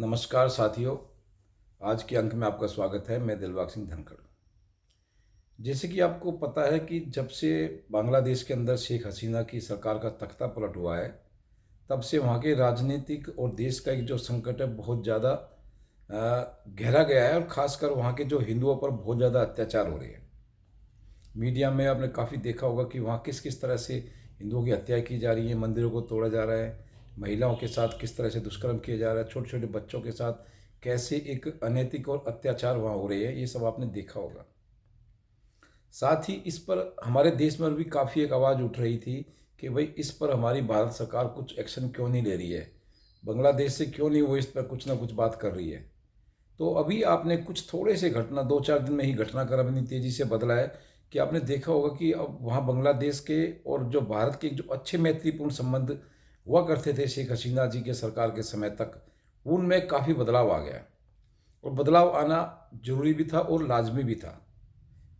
नमस्कार साथियों। आज के अंक में आपका स्वागत है। मैं दिलबाग सिंह धनखड़। जैसे कि आपको पता है कि जब से बांग्लादेश के अंदर शेख हसीना की सरकार का तख्ता पलट हुआ है, तब से वहाँ के राजनीतिक और देश का एक जो संकट है बहुत ज़्यादा गहरा गया है और ख़ासकर वहाँ के जो हिंदुओं पर बहुत ज़्यादा अत्याचार हो रहे हैं। मीडिया में आपने काफ़ी देखा होगा कि वहाँ किस किस तरह से हिंदुओं की हत्या की जा रही है, मंदिरों को तोड़ा जा रहा है, महिलाओं के साथ किस तरह से दुष्कर्म किया जा रहा है, छोटे छोटे बच्चों के साथ कैसे एक अनैतिक और अत्याचार वहाँ हो रहे हैं, ये सब आपने देखा होगा। साथ ही इस पर हमारे देश में भी काफ़ी एक आवाज़ उठ रही थी कि भाई इस पर हमारी भारत सरकार कुछ एक्शन क्यों नहीं ले रही है, बांग्लादेश से क्यों नहीं वो इस पर कुछ ना कुछ बात कर रही है। तो अभी आपने कुछ थोड़े से घटना 2-4 दिन में ही घटनाक्रम इतनी तेज़ी से बदला है कि आपने देखा होगा कि अब वहाँ बांग्लादेश के और जो भारत के जो अच्छे मैत्रीपूर्ण संबंध हुआ करते थे शेख हसीना जी के सरकार के समय तक, उनमें काफ़ी बदलाव आ गया। और बदलाव आना जरूरी भी था और लाजमी भी था,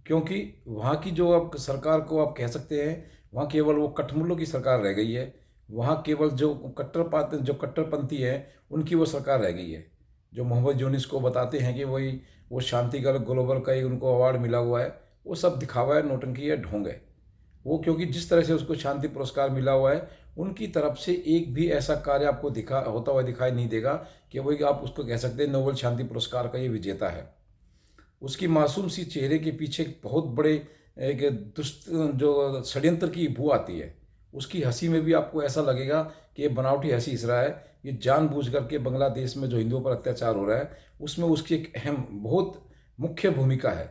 क्योंकि वहाँ की जो अब सरकार को आप कह सकते हैं, वहाँ केवल वो कठमुल्लों की सरकार रह गई है। वहाँ केवल जो कट्टरपंथी हैं उनकी वो सरकार रह गई है। जो मोहम्मद यूनिस को बताते हैं कि वही वो शांति ग्लोबल का ही उनको अवार्ड मिला हुआ है, वो सब दिखावा है, नौटंकी है, ढोंग है। वो क्योंकि जिस तरह से उसको शांति पुरस्कार मिला हुआ है, उनकी तरफ से एक भी ऐसा कार्य आपको दिखा होता हुआ दिखाई नहीं देगा कि वही आप उसको कह सकते हैं नोबेल शांति पुरस्कार का ये विजेता है। उसकी मासूम सी चेहरे के पीछे एक बहुत बड़े एक दुष्ट जो षड्यंत्र की बू आती है। उसकी हंसी में भी आपको ऐसा लगेगा कि ये बनावटी हंसी हंस रहा है, ये जानबूझ करके बांग्लादेश में जो हिंदुओं पर अत्याचार हो रहा है उसमें उसकी एक अहम बहुत मुख्य भूमिका है।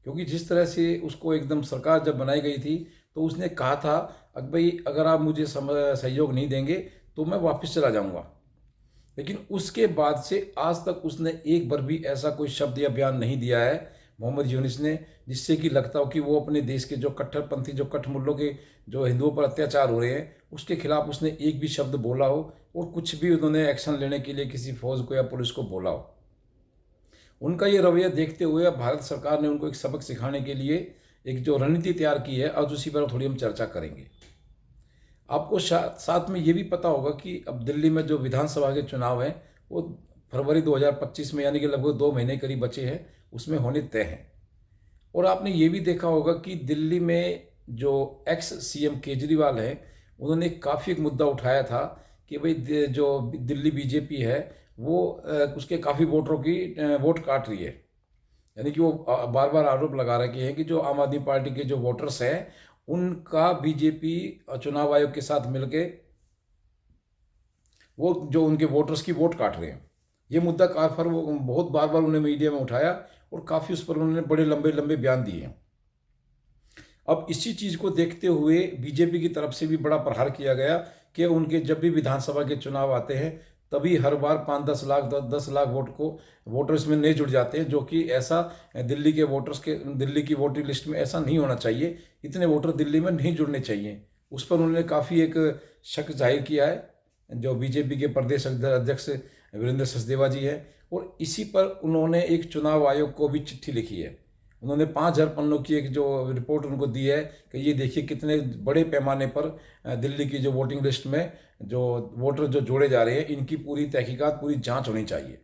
क्योंकि जिस तरह से उसको एकदम सरकार जब बनाई गई थी तो उसने कहा था भाई अगर आप मुझे सहयोग नहीं देंगे तो मैं वापस चला जाऊंगा। लेकिन उसके बाद से आज तक उसने एक बार भी ऐसा कोई शब्द या बयान नहीं दिया है मोहम्मद यूनिस ने, जिससे कि लगता हो कि वो अपने देश के जो कट्टरपंथी जो कठमुल्लों के जो हिंदुओं पर अत्याचार हो रहे हैं उसके खिलाफ उसने एक भी शब्द बोला हो और कुछ भी उन्होंने एक्शन लेने के लिए किसी फौज को या पुलिस को बोला हो। उनका ये रवैया देखते हुए भारत सरकार ने उनको एक सबक सिखाने के लिए एक जो रणनीति तैयार की है, आज उसी पर थोड़ी हम चर्चा करेंगे। आपको साथ में ये भी पता होगा कि अब दिल्ली में जो विधानसभा के चुनाव हैं वो फरवरी 2025 में, यानी कि लगभग 2 महीने करीब बचे हैं, उसमें होने तय हैं। और आपने ये भी देखा होगा कि दिल्ली में जो एक्स सीएम केजरीवाल हैं उन्होंने काफ़ी एक मुद्दा उठाया था कि भाई जो दिल्ली बीजेपी है वो उसके काफ़ी वोटरों की वोट काट रही है। यानी कि वो बार बार आरोप लगा रखे हैं कि जो आम आदमी पार्टी के जो वोटर्स हैं उनका बीजेपी चुनाव आयोग के साथ मिलके वो जो उनके वोटर्स की वोट काट रहे हैं। ये मुद्दा काफर वो बहुत बार बार उन्होंने मीडिया में उठाया और काफ़ी उस पर उन्होंने बड़े लंबे लंबे बयान दिए हैं। अब इसी चीज़ को देखते हुए बीजेपी की तरफ से भी बड़ा प्रहार किया गया कि उनके जब भी विधानसभा के चुनाव आते हैं तभी हर बार 5-10 लाख 10 लाख वोटर्स में नहीं जुड़ जाते हैं, जो कि ऐसा दिल्ली की वोटिंग लिस्ट में ऐसा नहीं होना चाहिए। इतने वोटर दिल्ली में नहीं जुड़ने चाहिए। उस पर उन्होंने काफ़ी एक शक जाहिर किया है जो बीजेपी के प्रदेश अध्यक्ष वीरेंद्र सचदेवा जी है। और इसी पर उन्होंने एक चुनाव आयोग को भी चिट्ठी लिखी है। उन्होंने 5,000 पन्नों की एक जो रिपोर्ट उनको दी है कि ये देखिए कितने बड़े पैमाने पर दिल्ली की जो वोटिंग लिस्ट में जो वोटर जो जोड़े जा रहे हैं इनकी पूरी तहकीकात पूरी जांच होनी चाहिए।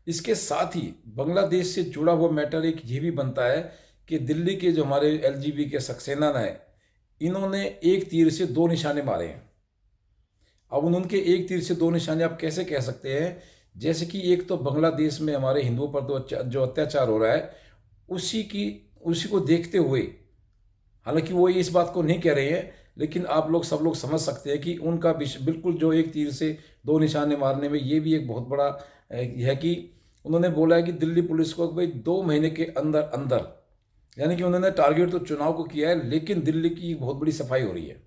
इसके साथ ही बांग्लादेश से जुड़ा हुआ मैटर एक ये भी बनता है कि दिल्ली के जो हमारे एलजीबी के सक्सेना है इन्होंने एक तीर से दो निशाने मारे हैं। अब उनके एक तीर से दो निशाने आप कैसे कह सकते हैं, जैसे कि एक तो बांग्लादेश में हमारे हिंदुओं पर तो जो अत्याचार हो रहा है उसी को देखते हुए, हालांकि वो इस बात को नहीं कह रहे हैं लेकिन आप लोग सब लोग समझ सकते हैं कि उनका बिल्कुल जो एक तीर से दो निशाने मारने में ये भी एक बहुत बड़ा है कि उन्होंने बोला है कि दिल्ली पुलिस को भाई 2 महीने के अंदर अंदर, यानी कि उन्होंने टारगेट तो चुनाव को किया है लेकिन दिल्ली की बहुत बड़ी सफाई हो रही है।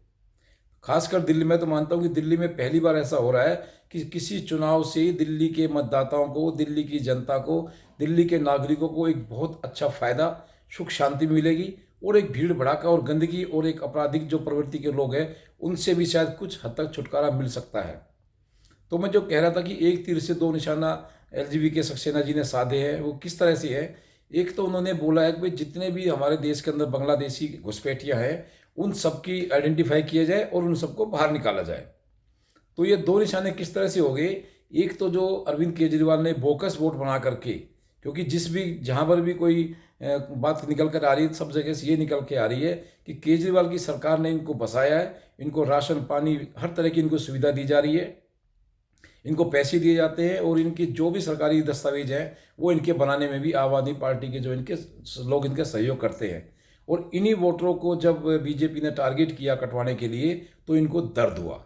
खासकर दिल्ली में तो मानता हूँ कि दिल्ली में पहली बार ऐसा हो रहा है कि किसी चुनाव से दिल्ली के मतदाताओं को, दिल्ली की जनता को, दिल्ली के नागरिकों को एक बहुत अच्छा फायदा, सुख शांति मिलेगी और एक भीड़ भड़ाका और गंदगी और एक आपराधिक जो प्रवृत्ति के लोग हैं उनसे भी शायद कुछ हद तक छुटकारा मिल सकता है। तो मैं जो कह रहा था कि एक तीर से दो निशाना एलजीबी के सक्सेना जी ने साधे हैं वो किस तरह से है। एक तो उन्होंने बोला है कि भाई जितने भी हमारे देश के अंदर बांग्लादेशी घुसपैठियाँ हैं उन सबकी आइडेंटिफाई किया जाए और उन सबको बाहर निकाला जाए। तो ये दो निशाने किस तरह से हो गए एक तो जो अरविंद केजरीवाल ने बोकस वोट बना करके, क्योंकि जिस भी जहाँ पर भी कोई बात निकल कर आ रही है, सब जगह से ये निकल के आ रही है कि केजरीवाल की सरकार ने इनको बसाया है, इनको राशन पानी हर तरह की इनको सुविधा दी जा रही है, इनको पैसे दिए जाते हैं, और इनके जो भी सरकारी दस्तावेज हैं वो इनके बनाने में भी आम आदमी पार्टी के जो इनके लोग इनका सहयोग करते हैं। और इन्हीं वोटरों को जब बीजेपी ने टारगेट किया कटवाने के लिए तो इनको दर्द हुआ।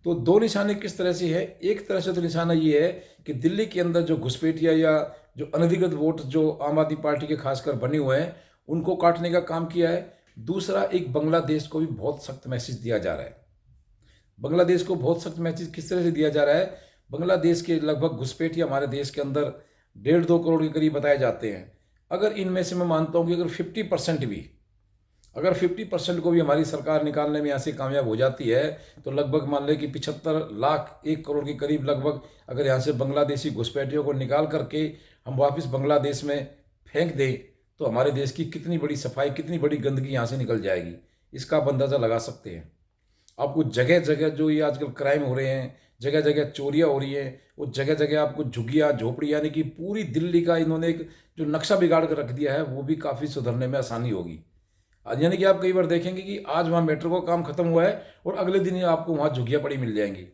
तो दो निशाने किस तरह से है, एक तरह से तो निशाना ये है कि दिल्ली के अंदर जो घुसपैठिया या जो अनधिकृत वोट जो आम आदमी पार्टी के खासकर बने हुए हैं उनको काटने का काम किया है। दूसरा, एक बांग्लादेश को भी बहुत सख्त मैसेज दिया जा रहा है। बांग्लादेश को बहुत सख्त मैसेज किस तरह से दिया जा रहा है, बांग्लादेश के लगभग घुसपैठिए हमारे देश के अंदर 1.5-2 करोड़ के करीब बताए जाते हैं। अगर इनमें से मैं मानता हूँ कि अगर 50% भी, अगर 50% को भी हमारी सरकार निकालने में यहाँ से कामयाब हो जाती है तो लगभग मान लें कि 75 लाख 1 करोड़ के करीब लगभग अगर यहाँ से बांग्लादेशी घुसपैठियों को निकाल करके हम वापस बांग्लादेश में फेंक दें तो हमारे देश की कितनी बड़ी सफाई, कितनी बड़ी गंदगी यहाँ से निकल जाएगी, इसका आप अंदाज़ा लगा सकते हैं। आपको जगह जगह जो ये आजकल क्राइम हो रहे हैं, जगह जगह चोरियां हो रही हैं, वो जगह जगह आपको झुग्गियाँ झोपड़ी, यानी कि पूरी दिल्ली का इन्होंने एक जो नक्शा बिगाड़ कर रख दिया है वो भी काफ़ी सुधरने में आसानी होगी। यानी कि आप कई बार देखेंगे कि आज वहाँ मेट्रो का काम खत्म हुआ है और अगले दिन ही आपको वहाँ झुग्गियाँ पड़ी मिल जाएंगी।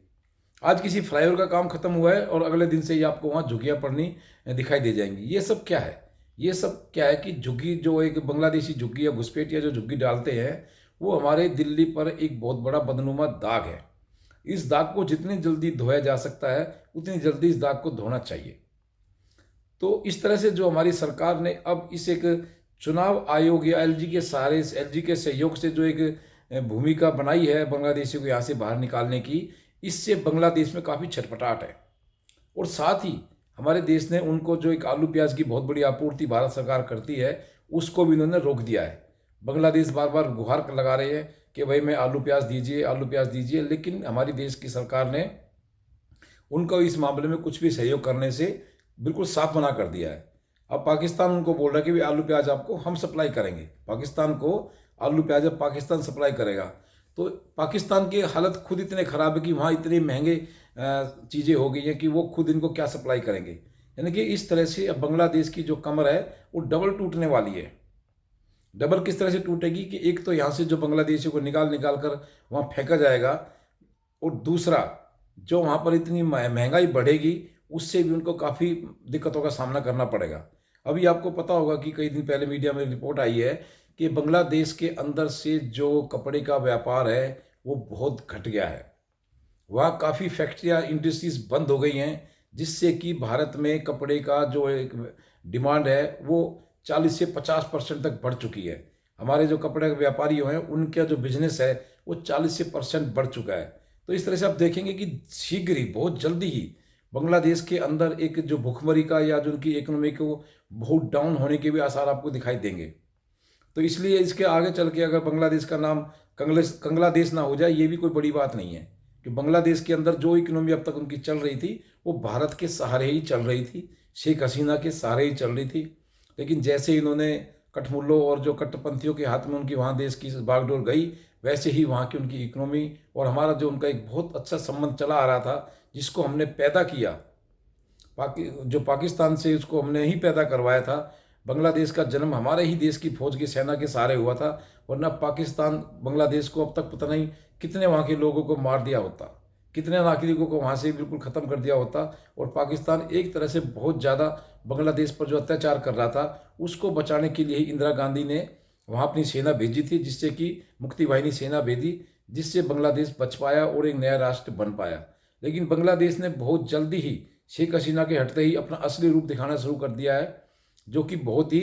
आज किसी फ्लाईओवर का काम खत्म हुआ है और अगले दिन से ही आपको वहाँ झुग्गियाँ पड़नी दिखाई दे जाएंगी। ये सब क्या है, ये सब क्या है कि झुग्गी जो एक बांग्लादेशी झुग्गी या घुसपैठिया जो झुग्गी डालते हैं वो हमारे दिल्ली पर एक बहुत बड़ा बदनुमा दाग है। इस दाग को जितनी जल्दी धोया जा सकता है उतनी जल्दी इस दाग को धोना चाहिए। तो इस तरह से जो हमारी सरकार ने अब इस एक चुनाव आयोग या एलजी के सहारे, एलजी के सहयोग से जो एक भूमिका बनाई है बांग्लादेशी को यहाँ से बाहर निकालने की, इससे बांग्लादेश में काफ़ी छटपटाहट है। और साथ ही हमारे देश ने उनको जो एक आलू प्याज की बहुत बड़ी आपूर्ति भारत सरकार करती है उसको भी उन्होंने रोक दिया है। बांग्लादेश बार बार गुहार लगा रहे हैं कि भाई मैं आलू प्याज दीजिए, आलू प्याज दीजिए, लेकिन हमारी देश की सरकार ने उनको इस मामले में कुछ भी सहयोग करने से बिल्कुल साफ मना कर दिया है। अब पाकिस्तान उनको बोल रहा है कि भाई आलू प्याज आपको हम सप्लाई करेंगे, पाकिस्तान को आलू प्याज अब पाकिस्तान सप्लाई करेगा। तो पाकिस्तान की हालत खुद इतने ख़राब है कि वहाँ इतने महंगे चीज़ें हो गई हैं कि वो खुद इनको क्या सप्लाई करेंगे। यानी कि इस तरह से अब बांग्लादेश की जो कमर है वो डबल टूटने वाली है। डबल किस तरह से टूटेगी कि एक तो यहाँ से जो बांग्लादेशी को निकाल निकाल कर वहाँ फेंका जाएगा, और दूसरा जो वहाँ पर इतनी महंगाई बढ़ेगी उससे भी उनको काफ़ी दिक्कतों का सामना करना पड़ेगा। अभी आपको पता होगा कि कई दिन पहले मीडिया में रिपोर्ट आई है कि बांग्लादेश के अंदर से जो कपड़े का व्यापार है वो बहुत घट गया है। वहाँ काफ़ी फैक्ट्रियाँ, इंडस्ट्रीज बंद हो गई हैं, जिससे कि भारत में कपड़े का जो एक डिमांड है वो 40 से 50% तक बढ़ चुकी है। हमारे जो कपड़े के व्यापारी हैं उनका जो बिजनेस है वो 40 से % बढ़ चुका है। तो इस तरह से आप देखेंगे कि शीघ्र ही, बहुत जल्दी ही बांग्लादेश के अंदर एक जो भुखमरी का या जो उनकी इकोनॉमी को बहुत डाउन होने के भी आसार आपको दिखाई देंगे। तो इसलिए इसके आगे चल के अगर बांग्लादेश का नाम कंगलादेश ना हो जाए ये भी कोई बड़ी बात नहीं है, कि बांग्लादेश के अंदर जो इकोनॉमी अब तक उनकी चल रही थी वो भारत के सहारे ही चल रही थी, शेख हसीना के सहारे ही चल रही थी। लेकिन जैसे इन्होंने कठमुल्लों और जो कट्टरपंथियों के हाथ में उनकी वहाँ देश की बागडोर गई, वैसे ही वहाँ की उनकी इकोनॉमी और हमारा जो उनका एक बहुत अच्छा संबंध चला आ रहा था जिसको हमने पैदा किया, जो पाकिस्तान से उसको हमने ही पैदा करवाया था। बांग्लादेश का जन्म हमारे ही देश की फौज की सेना के सहारे हुआ था, वरना पाकिस्तान बांग्लादेश को अब तक पता नहीं कितने वहाँ के लोगों को मार दिया होता, कितने नागरिकों को वहाँ से बिल्कुल ख़त्म कर दिया होता। और पाकिस्तान एक तरह से बहुत ज़्यादा बांग्लादेश पर जो अत्याचार कर रहा था उसको बचाने के लिए इंदिरा गांधी ने वहाँ अपनी सेना भेजी थी, जिससे कि मुक्ति वाहिनी सेना भेजी, जिससे बांग्लादेश बच पाया और एक नया राष्ट्र बन पाया। लेकिन बांग्लादेश ने बहुत जल्दी ही शेख हसीना के हटते ही अपना असली रूप दिखाना शुरू कर दिया है, जो कि बहुत ही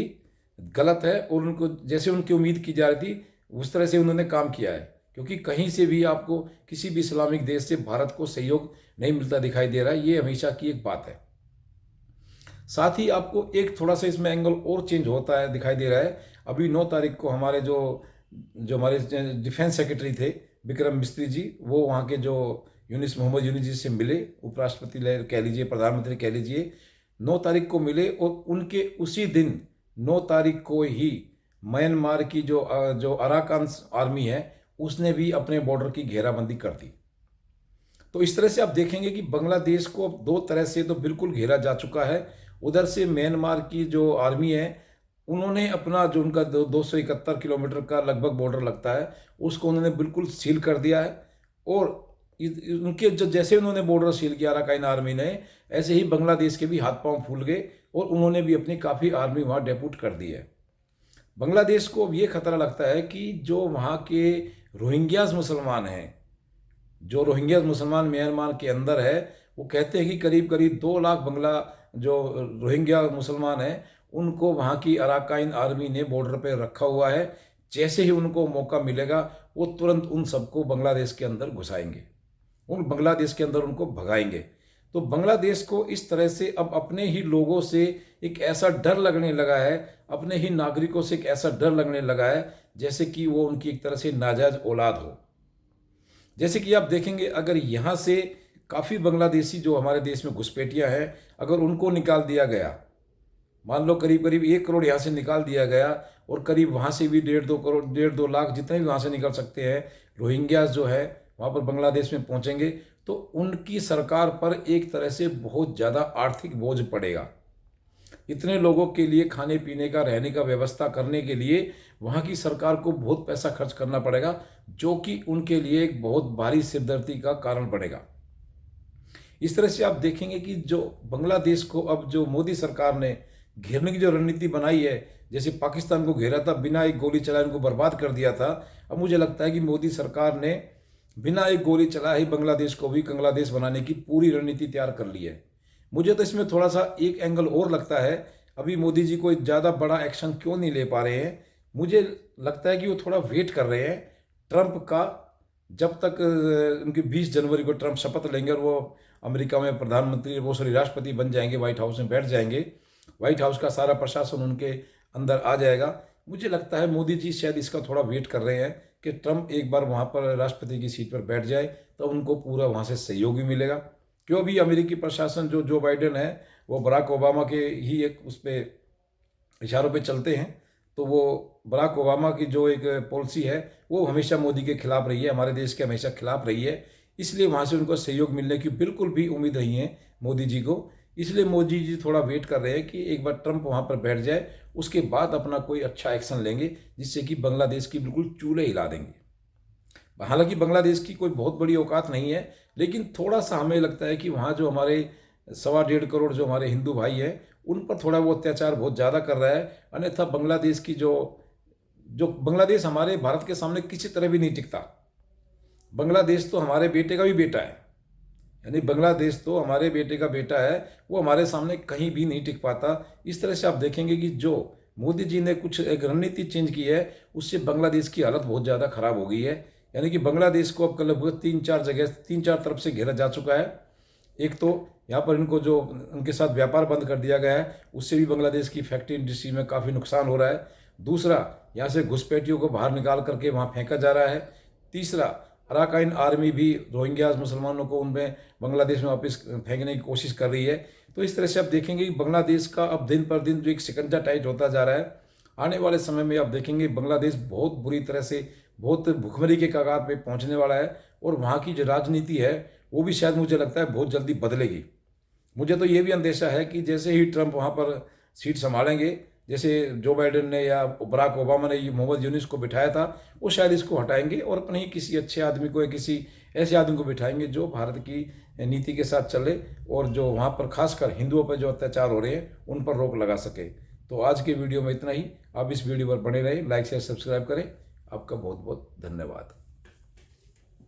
गलत है। और उनको जैसे उनकी उम्मीद की जा रही थी उस तरह से उन्होंने काम किया है, क्योंकि कहीं से भी आपको किसी भी इस्लामिक देश से भारत को सहयोग नहीं मिलता दिखाई दे रहा है। ये हमेशा की एक बात है। साथ ही आपको एक थोड़ा सा इसमें एंगल और चेंज होता है दिखाई दे रहा है। अभी 9 तारीख को हमारे जो जो हमारे डिफेंस सेक्रेटरी थे विक्रम मिस्त्री जी, वो वहाँ के जो मोहम्मद यूनिस जी से मिले, उपराष्ट्रपति कह लीजिए, प्रधानमंत्री कह लीजिए, 9 तारीख को मिले। और उनके उसी दिन 9 तारीख को ही म्यांमार की जो अराकान आर्मी है उसने भी अपने बॉर्डर की घेराबंदी कर दी। तो इस तरह से आप देखेंगे कि बांग्लादेश को अब दो तरह से तो बिल्कुल घेरा जा चुका है। उधर से म्यांमार की जो आर्मी है, उन्होंने अपना जो उनका 271 किलोमीटर का लगभग बॉर्डर लगता है, उसको उन्होंने बिल्कुल सील कर दिया है। और उनके जो जैसे उन्होंने बॉर्डर सील किया अराकाइन आर्मी ने, ऐसे ही बांग्लादेश के भी हाथ पांव फूल गए और उन्होंने भी अपनी काफ़ी आर्मी वहाँ डेपुट कर दी है। बांग्लादेश को अब ये खतरा लगता है कि जो वहाँ के रोहिंग्याज मुसलमान हैं, जो रोहिंग्या मुसलमान म्यांमार के अंदर है, वो कहते हैं कि करीब करीब 2 लाख बंगला जो रोहिंग्या मुसलमान हैं, उनको वहाँ की अराकाइन आर्मी ने बॉर्डर पे रखा हुआ है। जैसे ही उनको मौका मिलेगा, वो तुरंत उन सबको बांग्लादेश के अंदर घुसाएंगे, उन बांग्लादेश के अंदर उनको भगाएंगे। तो बांग्लादेश को इस तरह से अब अपने ही लोगों से एक ऐसा डर लगने लगा है, अपने ही नागरिकों से एक ऐसा डर लगने लगा है जैसे कि वो उनकी एक तरह से नाजायज औलाद हो। जैसे कि आप देखेंगे, अगर यहाँ से काफ़ी बांग्लादेशी जो हमारे देश में घुसपैठियाँ हैं, अगर उनको निकाल दिया गया, मान लो करीब करीब 1 करोड़ यहाँ से निकाल दिया गया, और करीब वहाँ से भी 1.5-2 करोड़ 1.5-2 लाख जितने भी वहाँ से निकल सकते हैं रोहिंग्याज जो है वहाँ पर बांग्लादेश में पहुँचेंगे, तो उनकी सरकार पर एक तरह से बहुत ज़्यादा आर्थिक बोझ पड़ेगा। इतने लोगों के लिए खाने पीने का, रहने का व्यवस्था करने के लिए वहाँ की सरकार को बहुत पैसा खर्च करना पड़ेगा, जो कि उनके लिए एक बहुत भारी सिरदर्दी का कारण बनेगा। इस तरह से आप देखेंगे कि जो बांग्लादेश को अब जो मोदी सरकार ने घेरने की जो रणनीति बनाई है, जैसे पाकिस्तान को घेरा था, बिना एक गोली चलाए उनको बर्बाद कर दिया था, अब मुझे लगता है कि मोदी सरकार ने बिना एक गोली चलाए ही बांग्लादेश को भी कंग्लादेश बनाने की पूरी रणनीति तैयार कर ली है। मुझे तो इसमें थोड़ा सा एक एंगल और लगता है, अभी मोदी जी कोई ज़्यादा बड़ा एक्शन क्यों नहीं ले पा रहे हैं। मुझे लगता है कि वो थोड़ा वेट कर रहे हैं ट्रंप का, जब तक उनकी 20 जनवरी को ट्रंप शपथ लेंगे और वो अमेरिका में प्रधानमंत्री, वो सॉरी राष्ट्रपति बन जाएंगे, व्हाइट हाउस में बैठ जाएंगे, व्हाइट हाउस का सारा प्रशासन उनके अंदर आ जाएगा। मुझे लगता है मोदी जी शायद इसका थोड़ा वेट कर रहे हैं कि ट्रंप एक बार वहाँ पर राष्ट्रपति की सीट पर बैठ जाए, तो उनको पूरा वहाँ से सहयोग भी मिलेगा। क्यों भी अमेरिकी प्रशासन जो बाइडेन है, वो बराक ओबामा के ही एक उस पर इशारों पे चलते हैं, तो वो बराक ओबामा की जो एक पॉलिसी है वो हमेशा मोदी के खिलाफ रही है, हमारे देश के हमेशा खिलाफ रही है, इसलिए वहाँ से उनको सहयोग मिलने की बिल्कुल भी उम्मीद नहीं है मोदी जी को। इसलिए मोदी जी थोड़ा वेट कर रहे हैं कि एक बार ट्रंप वहाँ पर बैठ जाए, उसके बाद अपना कोई अच्छा एक्शन लेंगे जिससे कि बांग्लादेश की बिल्कुल चूल्हे हिला देंगे। हालांकि बांग्लादेश की कोई बहुत बड़ी औकात नहीं है, लेकिन थोड़ा सा हमें लगता है कि वहाँ जो हमारे 1.25 करोड़ जो हमारे हिंदू भाई हैं, उन पर थोड़ा वो अत्याचार बहुत ज़्यादा कर रहा है। अन्यथा बांग्लादेश की जो बांग्लादेश हमारे भारत के सामने किसी तरह भी नहीं टिकता। बांग्लादेश तो हमारे बेटे का भी बेटा है, यानी बांग्लादेश तो हमारे बेटे का बेटा है, वो हमारे सामने कहीं भी नहीं टिक पाता। इस तरह से आप देखेंगे कि जो मोदी जी ने कुछ एक रणनीति चेंज की है, उससे बांग्लादेश की हालत बहुत ज़्यादा खराब हो गई है। यानी कि बांग्लादेश को अब लगभग 3-4 तरफ से घेरा जा चुका है। एक तो यहाँ पर इनको जो उनके साथ व्यापार बंद कर दिया गया है, उससे भी बांग्लादेश की फैक्ट्री इंडस्ट्री में काफ़ी नुकसान हो रहा है। दूसरा, यहाँ से घुसपैठियों को बाहर निकाल करके वहाँ फेंका जा रहा है। तीसरा, अराकाइन आर्मी भी रोहिंग्या मुसलमानों को उनमें बांग्लादेश में वापस फेंकने की कोशिश कर रही है। तो इस तरह से आप देखेंगे कि बांग्लादेश का अब दिन पर दिन जो एक शिकंजा टाइट होता जा रहा है। आने वाले समय में आप देखेंगे बांग्लादेश बहुत बुरी तरह से, बहुत भुखमरी के कगार पे पहुंचने वाला है, और वहाँ की जो राजनीति है वो भी शायद मुझे लगता है बहुत जल्दी बदलेगी। मुझे तो ये भी अंदेशा है कि जैसे ही ट्रंप वहाँ पर सीट संभालेंगे, जैसे जो बाइडेन ने या बराक ओबामा ने ये मोहम्मद यूनिस को बिठाया था, वो शायद इसको हटाएंगे और अपने ही किसी अच्छे आदमी को या किसी ऐसे आदमी को बिठाएंगे जो भारत की नीति के साथ चले, और जो वहाँ पर खासकर हिंदुओं पर जो अत्याचार हो रहे हैं उन पर रोक लगा सके। तो आज के वीडियो में इतना ही। आप इस वीडियो पर बने रहें, लाइक शेयर सब्सक्राइब करें। आपका बहुत बहुत धन्यवाद।